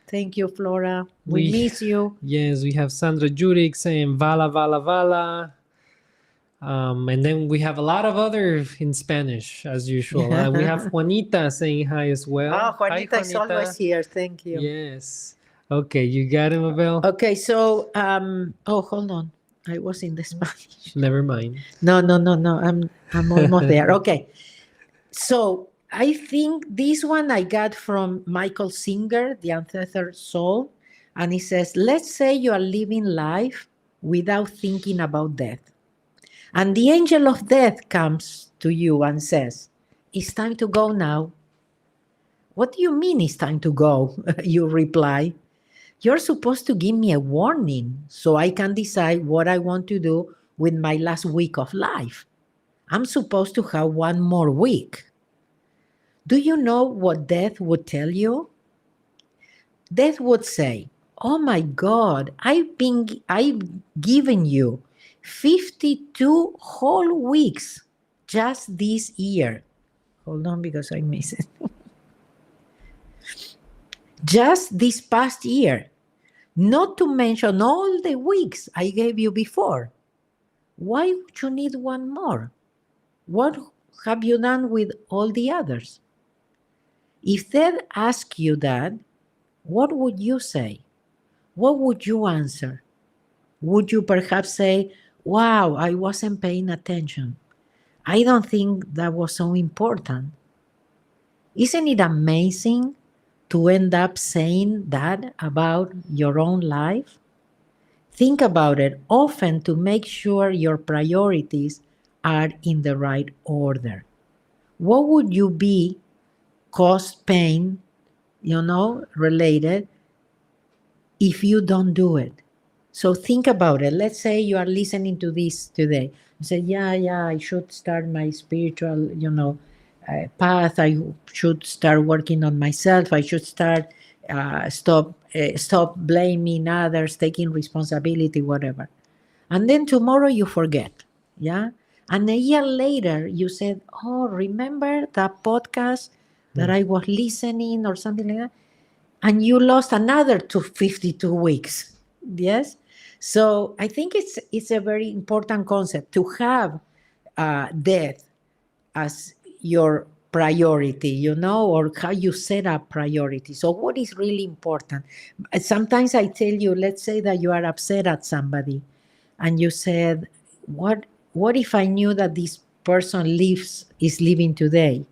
Thank you, Flora. We miss you. Yes, we have Sandra Jurek saying Vala, Vala, Vala. And then we have a lot of other in Spanish, as usual. We have Juanita saying hi as well. Oh, Juanita is always here. Thank you. Yes. Okay, you got it, Mabel? Okay, so, hold on. I was in the Spanish. Never mind. No. I'm almost there. Okay. So I think this one I got from Michael Singer, The Untethered Soul. And he says, let's say you are living life without thinking about death. And the angel of death comes to you and says, it's time to go now. What do you mean it's time to go? You reply, you're supposed to give me a warning so I can decide what I want to do with my last week of life. I'm supposed to have one more week. Do you know what death would tell you? Death would say, oh my God, I've given you 52 whole weeks just this year. Hold on, because I missed it. Just this past year, not to mention all the weeks I gave you before. Why would you need one more? What have you done with all the others? If they ask you that, what would you say? What would you answer? Would you perhaps say, wow, I wasn't paying attention. I don't think that was so important. Isn't it amazing to end up saying that about your own life? Think about it often to make sure your priorities are in the right order. What would you be cost pain, related if you don't do it? So think about it. Let's say you are listening to this today. You say, yeah, I should start my spiritual, path. I should start working on myself. I should start stop blaming others, taking responsibility, whatever. And then tomorrow you forget, yeah? And a year later you said, oh, remember that podcast that I was listening or something like that? And you lost another 52 weeks, yes? So I think it's a very important concept to have death as your priority, or how you set up priorities. So what is really important? Sometimes I tell you, let's say that you are upset at somebody and you said, what if I knew that this person is living today,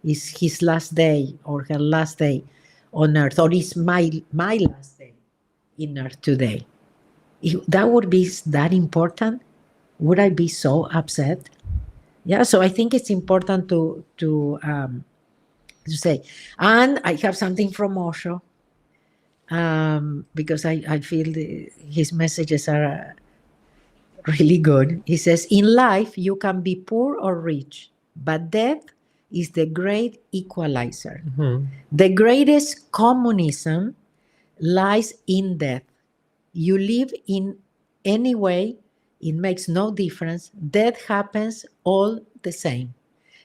is his last day or her last day on earth, or is my last day in earth today? If that would be that important, would I be so upset? Yeah, so I think it's important to say. And I have something from Osho, because I feel his messages are really good. He says, in life, you can be poor or rich, but death is the great equalizer. Mm-hmm. The greatest communism lies in death. You live in any way, it makes no difference. Death happens all the same.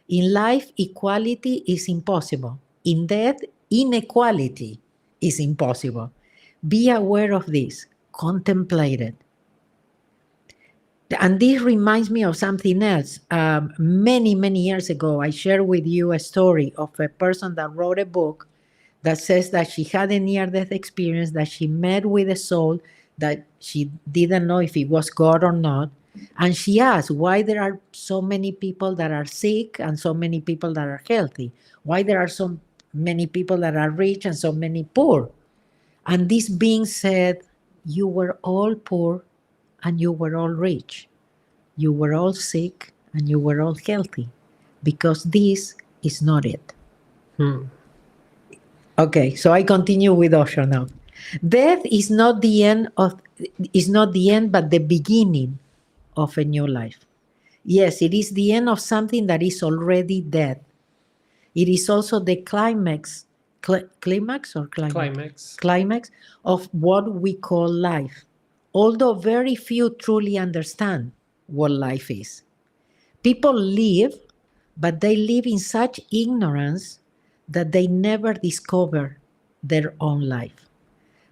In life, equality is impossible. In death, inequality is impossible. Be aware of this. Contemplate it. And this reminds me of something else. Many, many years ago, I shared with you a story of a person that wrote a book that says that she had a near-death experience, that she met with a soul that she didn't know if it was God or not. And she asked why there are so many people that are sick and so many people that are healthy. Why there are so many people that are rich and so many poor. And this being said, you were all poor and you were all rich. You were all sick and you were all healthy, because this is not it. Okay, so I continue with Osho now. Death is not the end, but the beginning of a new life. Yes, it is the end of something that is already dead. It is also the climax of what we call life, although very few truly understand what life is. People live, but they live in such ignorance that they never discover their own life.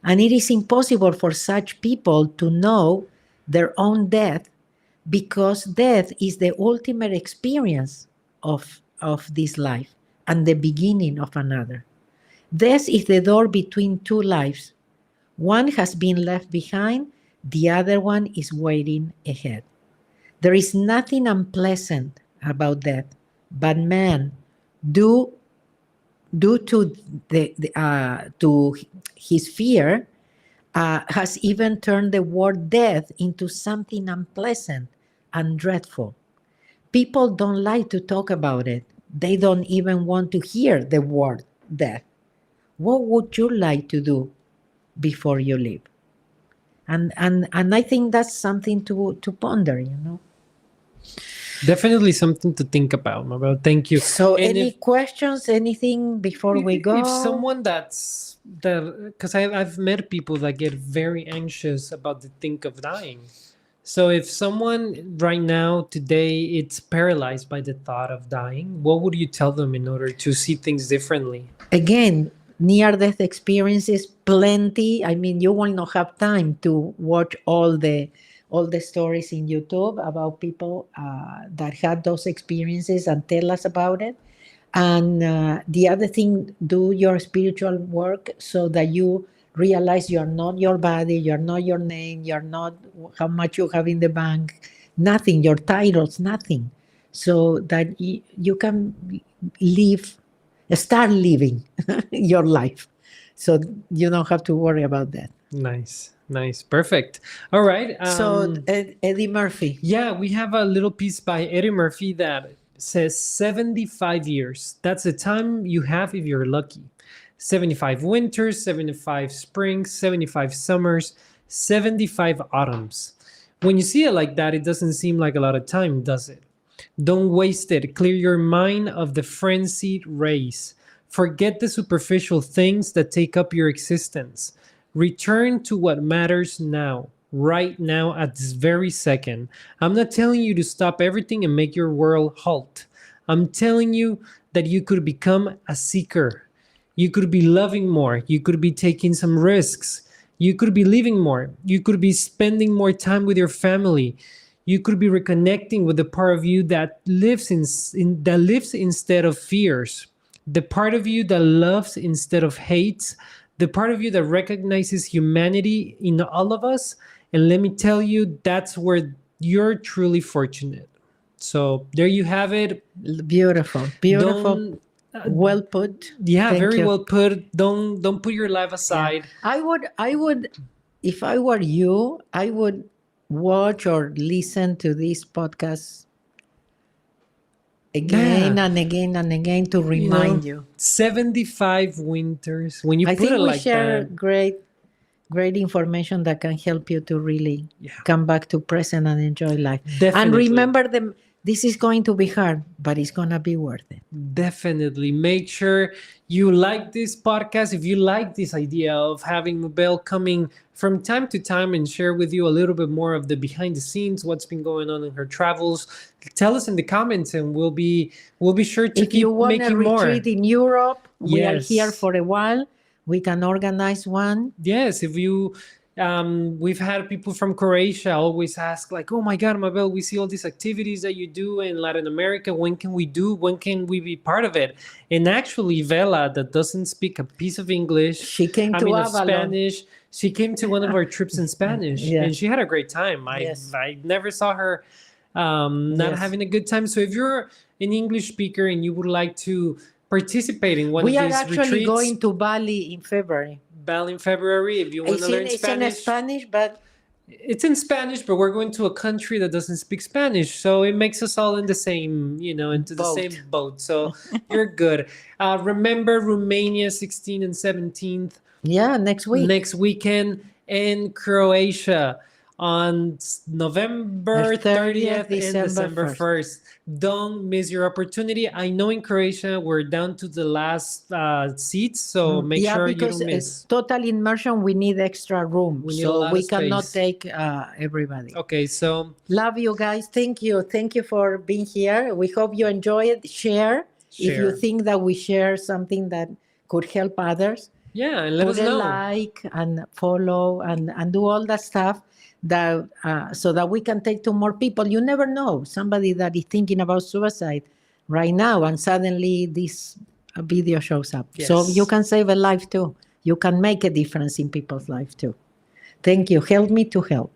And it is impossible for such people to know their own death, because death is the ultimate experience of this life and the beginning of another. Death is the door between two lives. One has been left behind, the other one is waiting ahead. There is nothing unpleasant about death, but man, due to his fear, has even turned the word death into something unpleasant and dreadful. People don't like to talk about it. They don't even want to hear the word death. What would you like to do before you leave? And I think that's something to ponder, Definitely something to think about, Mabel. Thank you. So any questions, anything before we go? If someone because I've met people that get very anxious about the think of dying. So if someone right now, today, it's paralyzed by the thought of dying, what would you tell them in order to see things differently? Again, near-death experiences, plenty. I mean, you will not have time to watch all the stories in YouTube about people that had those experiences and tell us about it. And the other thing, do your spiritual work so that you realize you're not your body, you're not your name, you're not how much you have in the bank, nothing, your titles, nothing. So that you can start living your life. So you don't have to worry about that. Nice. Perfect. All right. So Eddie Murphy. Yeah, we have a little piece by Eddie Murphy that says 75 years. That's the time you have if you're lucky. 75 winters, 75 springs, 75 summers, 75 autumns. When you see it like that, it doesn't seem like a lot of time, does it? Don't waste it. Clear your mind of the frenzied race. Forget the superficial things that take up your existence. Return to what matters now, right now, at this very second. I'm not telling you to stop everything and make your world halt. I'm telling you that you could become a seeker. You could be loving more. You could be taking some risks. You could be living more. You could be spending more time with your family. You could be reconnecting with the part of you that lives instead of fears. The part of you that loves instead of hates. The part of you that recognizes humanity in all of us. And let me tell you, that's where you're truly fortunate. So there you have it. Beautiful. Well put. Yeah, Thank very you. well put. Don't put your life aside. I would, if I were you, I would watch or listen to this podcast again and again and again to remind you. 75 winters. When you I put think it we like share that. great information that can help you to really come back to present and enjoy life. Definitely. And remember this is going to be hard, but it's going to be worth it. Definitely. Make sure you like this podcast. If you like this idea of having Mabel coming from time to time and share with you a little bit more of the behind the scenes, what's been going on in her travels, tell us in the comments and we'll be sure to If keep you want a making more. retreat in Europe, we are Yes. here for a while. We can organize one. Yes, if you we've had people from Croatia always ask like, oh my God, Mabel, we see all these activities that you do in Latin America. When can we be part of it? And actually, Vela, that doesn't speak a piece of English, She came to of Avalon. Spanish, she came to one of our trips in Spanish Yeah. and she had a great time. Yes. I never saw her not Yes. having a good time. So if you're an English speaker and you would like to participate in one We of are these actually retreats, going to Bali in February. Bali in February, if you want to learn It's Spanish. in Spanish, but It's in Spanish, but we're going to a country that doesn't speak Spanish. So it makes us all in the same, into the Boat. same boat. So you're good. Remember Romania 16th and 17th yeah, next week. next weekend, and Croatia on November 30th and December 1st. Don't miss your opportunity. I know in Croatia we're down to the last seats, so make sure you because don't miss. it's total immersion, we need extra room. We need a so lot we of cannot space. take everybody. Okay, so Love you guys. Thank you. Thank you for being here. We hope you enjoy it. Share. If you Share. think that we share something that could help others. yeah, and let Put us a know. like and follow and do all that stuff that so that we can take to more people. You never know, somebody that is thinking about suicide right now and suddenly this video shows up. So Yes. you can save a life too. You can make a difference in people's life too. Thank you. Help me to help.